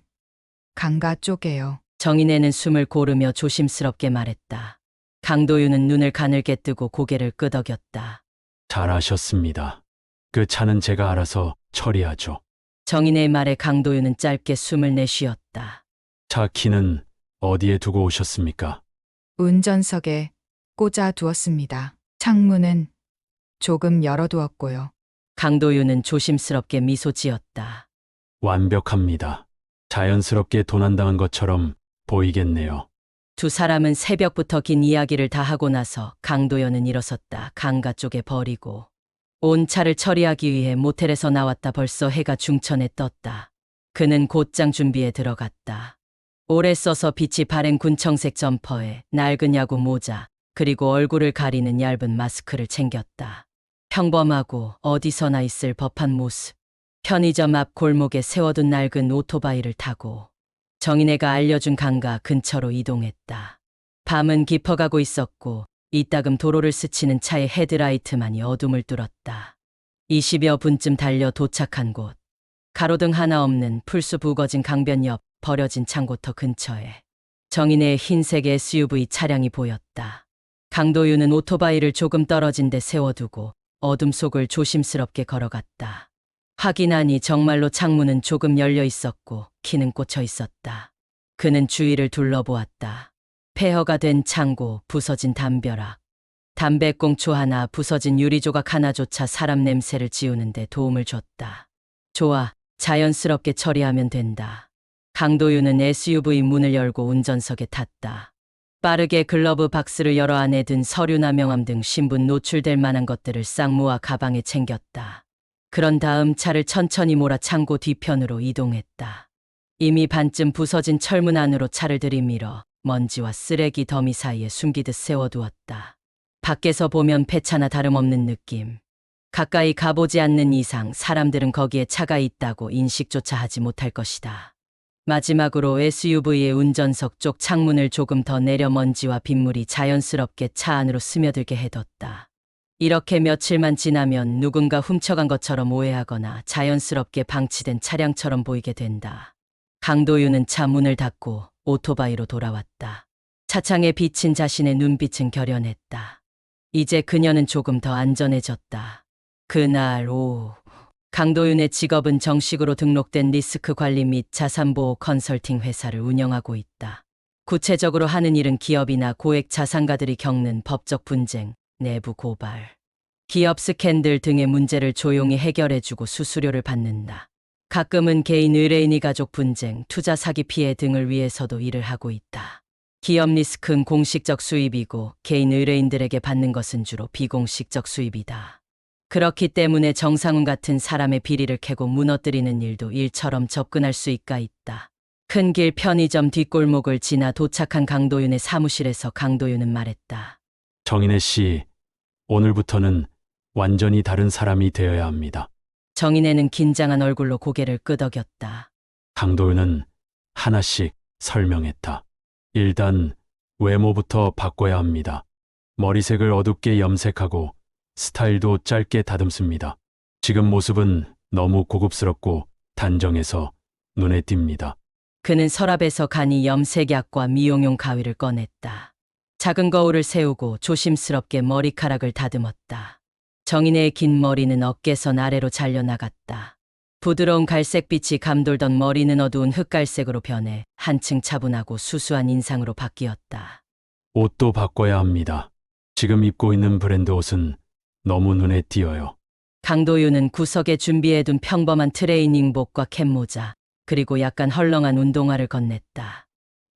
강가 쪽에요. 정인애는 숨을 고르며 조심스럽게 말했다. 강도윤은 눈을 가늘게 뜨고 고개를 끄덕였다. 잘하셨습니다. 그 차는 제가 알아서 처리하죠. 정인애의 말에 강도윤은 짧게 숨을 내쉬었다. 차 키는 어디에 두고 오셨습니까? 운전석에 꽂아 두었습니다. 창문은 조금 열어두었고요. 강도윤은 조심스럽게 미소 지었다. 완벽합니다. 자연스럽게 도난당한 것처럼 보이겠네요. 두 사람은 새벽부터 긴 이야기를 다 하고 나서 강도연은 일어섰다. 강가 쪽에 버리고 온 차를 처리하기 위해 모텔에서 나왔다. 벌써 해가 중천에 떴다. 그는 곧장 준비에 들어갔다. 오래 써서 빛이 바랜 군청색 점퍼에 낡은 야구 모자, 그리고 얼굴을 가리는 얇은 마스크를 챙겼다. 평범하고 어디서나 있을 법한 모습. 편의점 앞 골목에 세워둔 낡은 오토바이를 타고 정인애가 알려준 강가 근처로 이동했다. 밤은 깊어가고 있었고 이따금 도로를 스치는 차의 헤드라이트만이 어둠을 뚫었다. 20여 분쯤 달려 도착한 곳. 가로등 하나 없는 풀숲 우거진 강변 옆 버려진 창고터 근처에 정인애의 흰색 SUV 차량이 보였다. 강도윤은 오토바이를 조금 떨어진 데 세워두고 어둠 속을 조심스럽게 걸어갔다. 확인하니 정말로 창문은 조금 열려 있었고 키는 꽂혀 있었다. 그는 주위를 둘러보았다. 폐허가 된 창고, 부서진 담벼락, 담배꽁초 하나, 부서진 유리조각 하나조차 사람 냄새를 지우는데 도움을 줬다. 좋아, 자연스럽게 처리하면 된다. 강도윤은 SUV 문을 열고 운전석에 탔다. 빠르게 글러브 박스를 열어 안에 든 서류나 명함 등 신분 노출될 만한 것들을 싹 모아 가방에 챙겼다. 그런 다음 차를 천천히 몰아 창고 뒤편으로 이동했다. 이미 반쯤 부서진 철문 안으로 차를 들이밀어 먼지와 쓰레기 더미 사이에 숨기듯 세워두었다. 밖에서 보면 폐차나 다름없는 느낌. 가까이 가보지 않는 이상 사람들은 거기에 차가 있다고 인식조차 하지 못할 것이다. 마지막으로 SUV의 운전석 쪽 창문을 조금 더 내려 먼지와 빗물이 자연스럽게 차 안으로 스며들게 해뒀다. 이렇게 며칠만 지나면 누군가 훔쳐간 것처럼 오해하거나 자연스럽게 방치된 차량처럼 보이게 된다. 강도윤은 차 문을 닫고 오토바이로 돌아왔다. 차창에 비친 자신의 눈빛은 결연했다. 이제 그녀는 조금 더 안전해졌다. 그날 오후 강도윤의 직업은 정식으로 등록된 리스크 관리 및 자산보호 컨설팅 회사를 운영하고 있다. 구체적으로 하는 일은 기업이나 고액 자산가들이 겪는 법적 분쟁, 내부 고발, 기업 스캔들 등의 문제를 조용히 해결해주고 수수료를 받는다. 가끔은 개인 의뢰인이 가족 분쟁, 투자 사기 피해 등을 위해서도 일을 하고 있다. 기업 리스크는 공식적 수입이고 개인 의뢰인들에게 받는 것은 주로 비공식적 수입이다. 그렇기 때문에 정상훈 같은 사람의 비리를 캐고 무너뜨리는 일도 일처럼 접근할 수가 있다. 큰 길 편의점 뒷골목을 지나 도착한 강도윤의 사무실에서 강도윤은 말했다. 정인애 씨, 오늘부터는 완전히 다른 사람이 되어야 합니다. 정인애는 긴장한 얼굴로 고개를 끄덕였다. 강도윤은 하나씩 설명했다. 일단 외모부터 바꿔야 합니다. 머리색을 어둡게 염색하고 스타일도 짧게 다듬습니다. 지금 모습은 너무 고급스럽고 단정해서 눈에 띕니다. 그는 서랍에서 간이 염색약과 미용용 가위를 꺼냈다. 작은 거울을 세우고 조심스럽게 머리카락을 다듬었다. 정인애의 긴 머리는 어깨선 아래로 잘려나갔다. 부드러운 갈색빛이 감돌던 머리는 어두운 흑갈색으로 변해 한층 차분하고 수수한 인상으로 바뀌었다. 옷도 바꿔야 합니다. 지금 입고 있는 브랜드 옷은 너무 눈에 띄어요. 강도윤은 구석에 준비해둔 평범한 트레이닝복과 캡모자, 그리고 약간 헐렁한 운동화를 건넸다.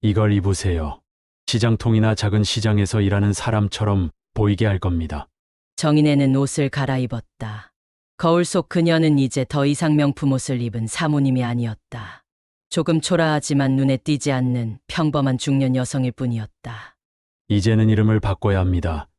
이걸 입으세요. 시장통이나 작은 시장에서 일하는 사람처럼 보이게 할 겁니다. 정인애는 옷을 갈아입었다. 거울 속 그녀는 이제 더 이상 명품 옷을 입은 사모님이 아니었다. 조금 초라하지만 눈에 띄지 않는 평범한 중년 여성일 뿐이었다. 이제는 이름을 바꿔야 합니다.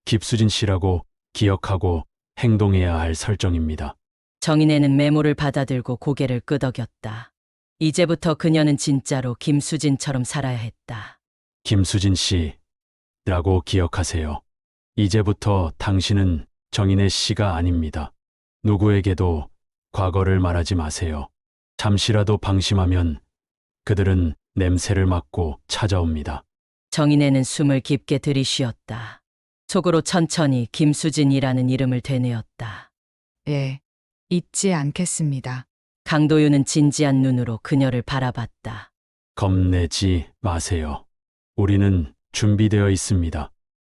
김수진 씨라고 기억하고 행동해야 할 설정입니다. 정인애는 메모를 받아들고 고개를 끄덕였다. 이제부터 그녀는 진짜로 김수진처럼 살아야 했다. 김수진 씨라고 기억하세요. 이제부터 당신은 정인애 씨가 아닙니다. 누구에게도 과거를 말하지 마세요. 잠시라도 방심하면 그들은 냄새를 맡고 찾아옵니다. 정인애는 숨을 깊게 들이쉬었다. 속으로 천천히 김수진이라는 이름을 되뇌었다. 예, 잊지 않겠습니다. 강도윤은 진지한 눈으로 그녀를 바라봤다. 겁내지 마세요. 우리는 준비되어 있습니다.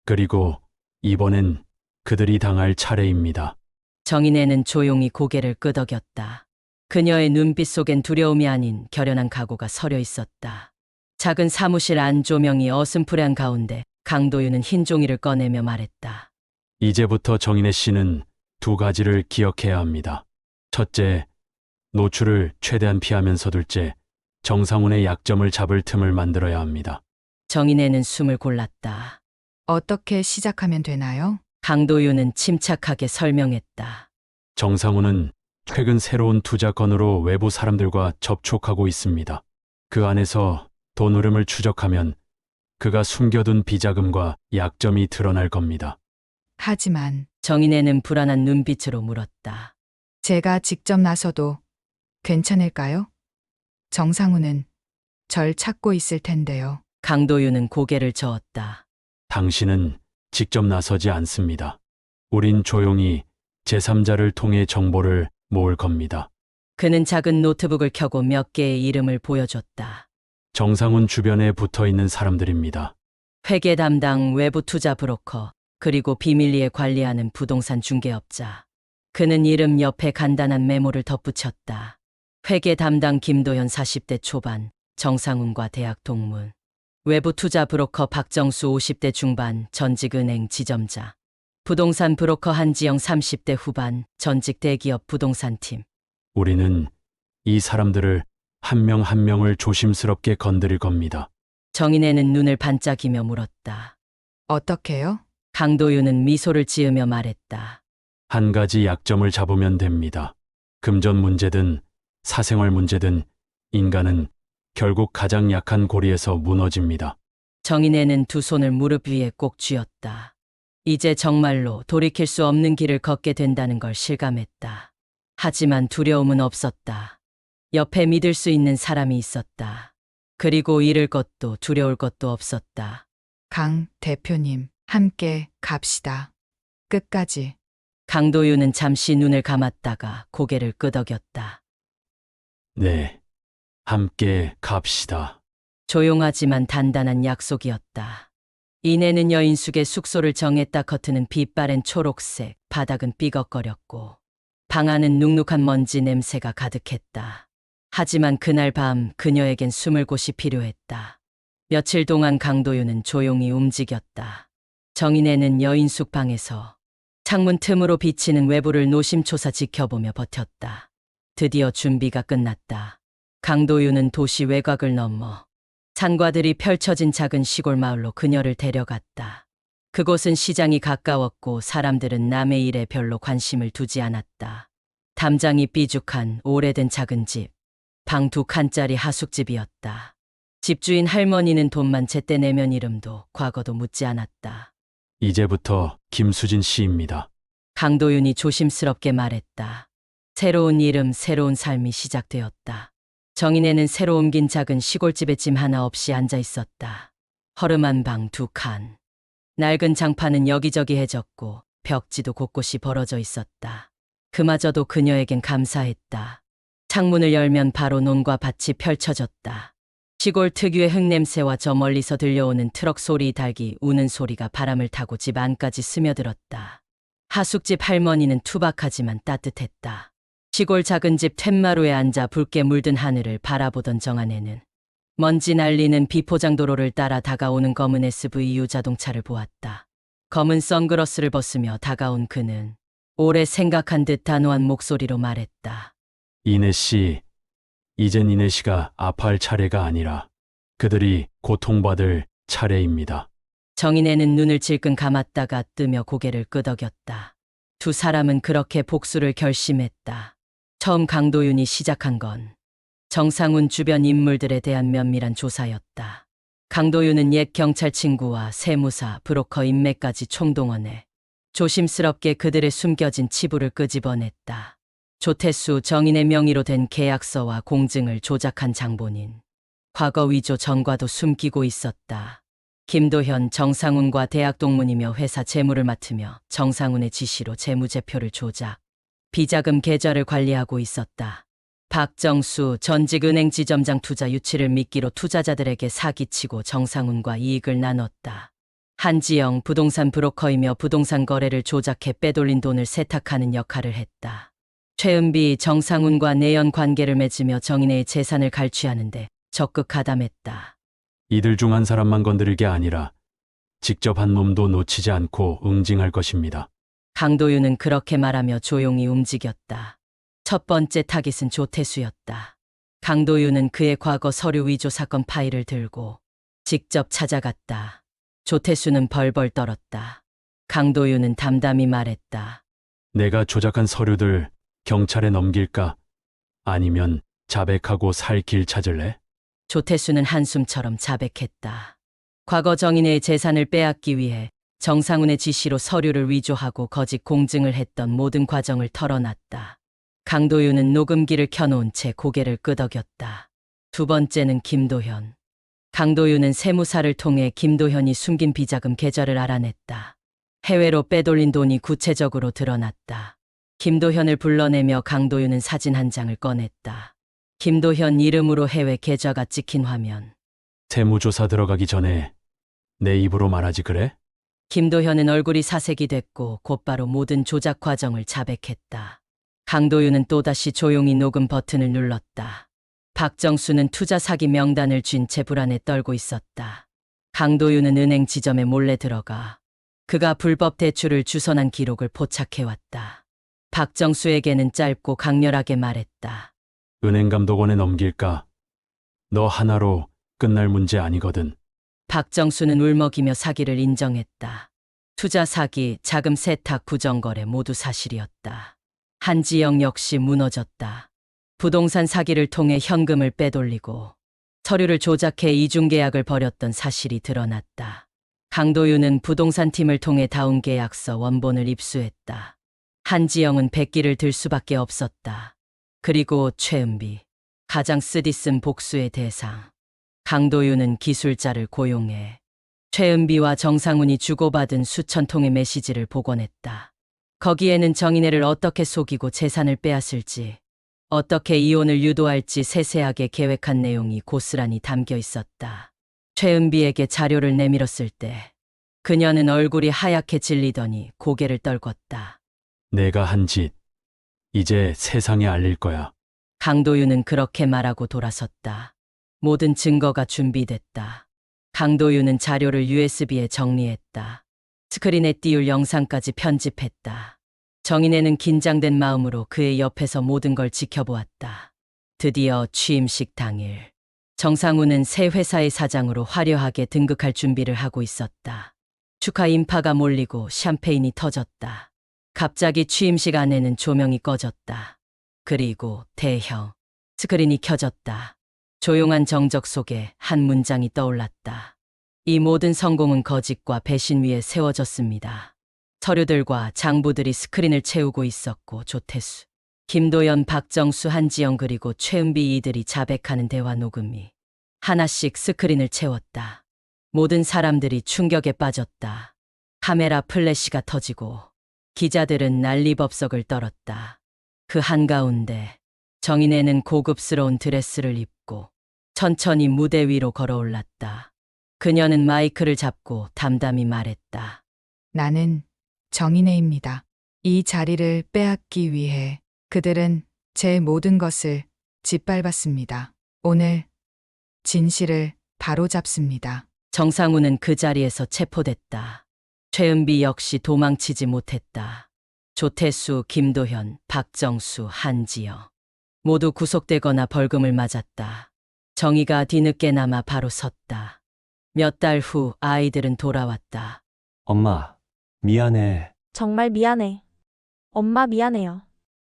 그리고 이번엔 그들이 당할 차례입니다. 정인애는 조용히 고개를 끄덕였다. 그녀의 눈빛 속엔 두려움이 아닌 결연한 각오가 서려 있었다. 작은 사무실 안 조명이 어슴푸레한 가운데 강도윤은 흰 종이를 꺼내며 말했다. 이제부터 정인애 씨는 두 가지를 기억해야 합니다. 첫째, 노출을 최대한 피하면서 둘째, 정상훈의 약점을 잡을 틈을 만들어야 합니다. 정인애는 숨을 골랐다. 어떻게 시작하면 되나요? 강도윤은 침착하게 설명했다. 정상훈은 최근 새로운 투자 건으로 외부 사람들과 접촉하고 있습니다. 그 안에서 돈 흐름을 추적하면 그가 숨겨둔 비자금과 약점이 드러날 겁니다. 하지만 정인애는 불안한 눈빛으로 물었다. 제가 직접 나서도 괜찮을까요? 정상훈은 절 찾고 있을 텐데요. 강도윤은 고개를 저었다. 당신은 직접 나서지 않습니다. 우린 조용히 제3자를 통해 정보를 모을 겁니다. 그는 작은 노트북을 켜고 몇 개의 이름을 보여줬다. 정상훈 주변에 붙어 있는 사람들입니다. 회계 담당 외부 투자 브로커, 그리고 비밀리에 관리하는 부동산 중개업자. 그는 이름 옆에 간단한 메모를 덧붙였다. 회계 담당 김도현 40대 초반, 정상훈과 대학 동문. 외부 투자 브로커 박정수 50대 중반, 전직 은행 지점자. 부동산 브로커 한지영 30대 후반, 전직 대기업 부동산팀. 우리는 이 사람들을 한 명 한 명을 조심스럽게 건드릴 겁니다. 정인애는 눈을 반짝이며 물었다. 어떻게요? 강도윤은 미소를 지으며 말했다. 한 가지 약점을 잡으면 됩니다. 금전 문제든 사생활 문제든 인간은 결국 가장 약한 고리에서 무너집니다. 정인애는 두 손을 무릎 위에 꼭 쥐었다. 이제 정말로 돌이킬 수 없는 길을 걷게 된다는 걸 실감했다. 하지만 두려움은 없었다. 옆에 믿을 수 있는 사람이 있었다. 그리고 잃을 것도 두려울 것도 없었다. 강 대표님, 함께 갑시다. 끝까지. 강도윤은 잠시 눈을 감았다가 고개를 끄덕였다. 네, 함께 갑시다. 조용하지만 단단한 약속이었다. 이내는 여인숙의 숙소를 정했다. 커튼은 빛바랜 초록색, 바닥은 삐걱거렸고 방 안은 눅눅한 먼지 냄새가 가득했다. 하지만 그날 밤 그녀에겐 숨을 곳이 필요했다. 며칠 동안 강도윤은 조용히 움직였다. 정인애는 여인숙 방에서 창문 틈으로 비치는 외부를 노심초사 지켜보며 버텼다. 드디어 준비가 끝났다. 강도윤은 도시 외곽을 넘어 산과들이 펼쳐진 작은 시골 마을로 그녀를 데려갔다. 그곳은 시장이 가까웠고 사람들은 남의 일에 별로 관심을 두지 않았다. 담장이 삐죽한 오래된 작은 집, 방 2칸짜리 하숙집이었다. 집주인 할머니는 돈만 제때 내면 이름도 과거도 묻지 않았다. 이제부터 김수진 씨입니다. 강도윤이 조심스럽게 말했다. 새로운 이름, 새로운 삶이 시작되었다. 정인애는 새로 옮긴 작은 시골집에 짐 하나 없이 앉아 있었다. 허름한 방 2칸. 낡은 장판은 여기저기 해졌고 벽지도 곳곳이 벌어져 있었다. 그마저도 그녀에겐 감사했다. 창문을 열면 바로 논과 밭이 펼쳐졌다. 시골 특유의 흙냄새와 저 멀리서 들려오는 트럭 소리, 닭이 우는 소리가 바람을 타고 집 안까지 스며들었다. 하숙집 할머니는 투박하지만 따뜻했다. 시골 작은 집 툇마루에 앉아 붉게 물든 하늘을 바라보던 정한애는 먼지 날리는 비포장 도로를 따라 다가오는 검은 SVU 자동차를 보았다. 검은 선글라스를 벗으며 다가온 그는 오래 생각한 듯 단호한 목소리로 말했다. 이내 씨, 이젠 이내 씨가 아파할 차례가 아니라 그들이 고통받을 차례입니다. 정인애는 눈을 질끈 감았다가 뜨며 고개를 끄덕였다. 두 사람은 그렇게 복수를 결심했다. 처음 강도윤이 시작한 건 정상훈 주변 인물들에 대한 면밀한 조사였다. 강도윤은 옛 경찰 친구와 세무사, 브로커 인맥까지 총동원해 조심스럽게 그들의 숨겨진 치부를 끄집어냈다. 조태수, 정인의 명의로 된 계약서와 공증을 조작한 장본인. 과거 위조 전과도 숨기고 있었다. 김도현, 정상훈과 대학 동문이며 회사 재무를 맡으며 정상훈의 지시로 재무제표를 조작, 비자금 계좌를 관리하고 있었다. 박정수, 전직 은행 지점장 투자 유치를 미끼로 투자자들에게 사기치고 정상훈과 이익을 나눴다. 한지영, 부동산 브로커이며 부동산 거래를 조작해 빼돌린 돈을 세탁하는 역할을 했다. 최은비, 정상훈과 내연 관계를 맺으며 정인의 재산을 갈취하는데 적극 가담했다. 이들 중 한 사람만 건드릴 게 아니라 직접 한 놈도 놓치지 않고 응징할 것입니다. 강도윤은 그렇게 말하며 조용히 움직였다. 첫 번째 타깃은 조태수였다. 강도윤은 그의 과거 서류 위조 사건 파일을 들고 직접 찾아갔다. 조태수는 벌벌 떨었다. 강도윤은 담담히 말했다. 내가 조작한 서류들 경찰에 넘길까? 아니면 자백하고 살 길 찾을래? 조태수는 한숨처럼 자백했다. 과거 정인의 재산을 빼앗기 위해 정상훈의 지시로 서류를 위조하고 거짓 공증을 했던 모든 과정을 털어놨다. 강도윤은 녹음기를 켜놓은 채 고개를 끄덕였다. 두 번째는 김도현. 강도윤은 세무사를 통해 김도현이 숨긴 비자금 계좌를 알아냈다. 해외로 빼돌린 돈이 구체적으로 드러났다. 김도현을 불러내며 강도윤은 사진 한 장을 꺼냈다. 김도현 이름으로 해외 계좌가 찍힌 화면. 세무조사 들어가기 전에 내 입으로 말하지 그래? 김도현은 얼굴이 사색이 됐고 곧바로 모든 조작 과정을 자백했다. 강도윤은 또다시 조용히 녹음 버튼을 눌렀다. 박정수는 투자 사기 명단을 쥔 채 불안에 떨고 있었다. 강도윤은 은행 지점에 몰래 들어가 그가 불법 대출을 주선한 기록을 포착해왔다. 박정수에게는 짧고 강렬하게 말했다. 은행감독원에 넘길까? 너 하나로 끝날 문제 아니거든. 박정수는 울먹이며 사기를 인정했다. 투자 사기, 자금 세탁, 부정거래 모두 사실이었다. 한지영 역시 무너졌다. 부동산 사기를 통해 현금을 빼돌리고 서류를 조작해 이중계약을 벌였던 사실이 드러났다. 강도윤은 부동산 팀을 통해 다운 계약서 원본을 입수했다. 한지영은 백기를 들 수밖에 없었다. 그리고 최은비, 가장 쓰디쓴 복수의 대상. 강도윤은 기술자를 고용해 최은비와 정상훈이 주고받은 수천 통의 메시지를 복원했다. 거기에는 정인애를 어떻게 속이고 재산을 빼앗을지, 어떻게 이혼을 유도할지 세세하게 계획한 내용이 고스란히 담겨 있었다. 최은비에게 자료를 내밀었을 때 그녀는 얼굴이 하얗게 질리더니 고개를 떨궜다. 내가 한 짓, 이제 세상에 알릴 거야. 강도윤은 그렇게 말하고 돌아섰다. 모든 증거가 준비됐다. 강도윤은 자료를 USB에 정리했다. 스크린에 띄울 영상까지 편집했다. 정인애는 긴장된 마음으로 그의 옆에서 모든 걸 지켜보았다. 드디어 취임식 당일. 정상훈은 새 회사의 사장으로 화려하게 등극할 준비를 하고 있었다. 축하 인파가 몰리고 샴페인이 터졌다. 갑자기 취임식 안에는 조명이 꺼졌다. 그리고 대형 스크린이 켜졌다. 조용한 정적 속에 한 문장이 떠올랐다. 이 모든 성공은 거짓과 배신 위에 세워졌습니다. 서류들과 장부들이 스크린을 채우고 있었고 조태수, 김도연, 박정수, 한지영 그리고 최은비 이들이 자백하는 대화 녹음이 하나씩 스크린을 채웠다. 모든 사람들이 충격에 빠졌다. 카메라 플래시가 터지고 기자들은 난리법석을 떨었다. 그 한가운데 정인애는 고급스러운 드레스를 입고 천천히 무대 위로 걸어올랐다. 그녀는 마이크를 잡고 담담히 말했다. 나는 정인애입니다. 이 자리를 빼앗기 위해 그들은 제 모든 것을 짓밟았습니다. 오늘 진실을 바로잡습니다. 정상훈은 그 자리에서 체포됐다. 최은비 역시 도망치지 못했다. 조태수, 김도현, 박정수, 한지여 모두 구속되거나 벌금을 맞았다. 정의가 뒤늦게나마 바로 섰다. 몇 달 후 아이들은 돌아왔다. 엄마, 미안해. 정말 미안해. 엄마 미안해요.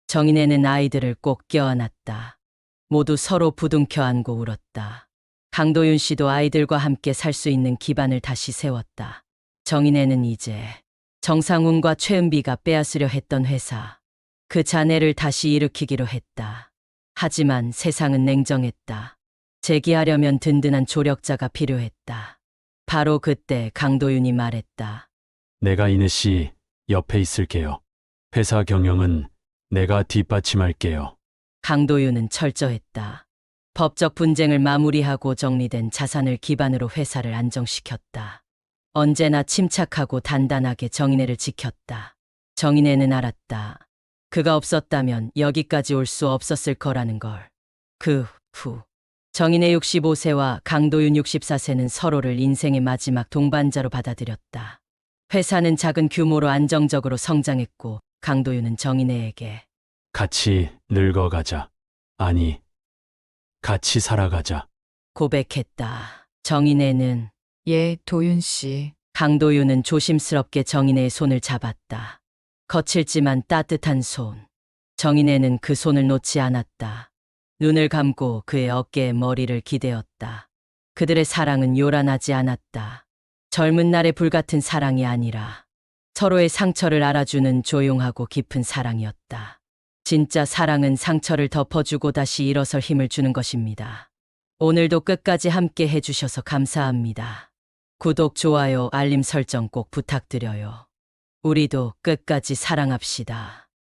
정인애는 아이들을 꼭 껴안았다. 모두 서로 부둥켜 안고 울었다. 강도윤 씨도 아이들과 함께 살 수 있는 기반을 다시 세웠다. 정인애는 이제 정상훈과 최은비가 빼앗으려 했던 회사, 그 자네를 다시 일으키기로 했다. 하지만 세상은 냉정했다. 재기하려면 든든한 조력자가 필요했다. 바로 그때 강도윤이 말했다. 내가 이내 씨 옆에 있을게요. 회사 경영은 내가 뒷받침할게요. 강도윤은 철저했다. 법적 분쟁을 마무리하고 정리된 자산을 기반으로 회사를 안정시켰다. 언제나 침착하고 단단하게 정인애를 지켰다. 정인애는 알았다. 그가 없었다면 여기까지 올 수 없었을 거라는 걸. 그 후 정인애 65세와 강도윤 64세는 서로를 인생의 마지막 동반자로 받아들였다. 회사는 작은 규모로 안정적으로 성장했고 강도윤은 정인애에게 같이 늙어가자. 아니, 같이 살아가자. 고백했다. 정인애는 예, 도윤 씨. 강도윤은 조심스럽게 정인애의 손을 잡았다. 거칠지만 따뜻한 손. 정인애는 그 손을 놓지 않았다. 눈을 감고 그의 어깨에 머리를 기대었다. 그들의 사랑은 요란하지 않았다. 젊은 날의 불같은 사랑이 아니라 서로의 상처를 알아주는 조용하고 깊은 사랑이었다. 진짜 사랑은 상처를 덮어주고 다시 일어설 힘을 주는 것입니다. 오늘도 끝까지 함께 해주셔서 감사합니다. 구독, 좋아요, 알림 설정 꼭 부탁드려요. 우리도 끝까지 사랑합시다.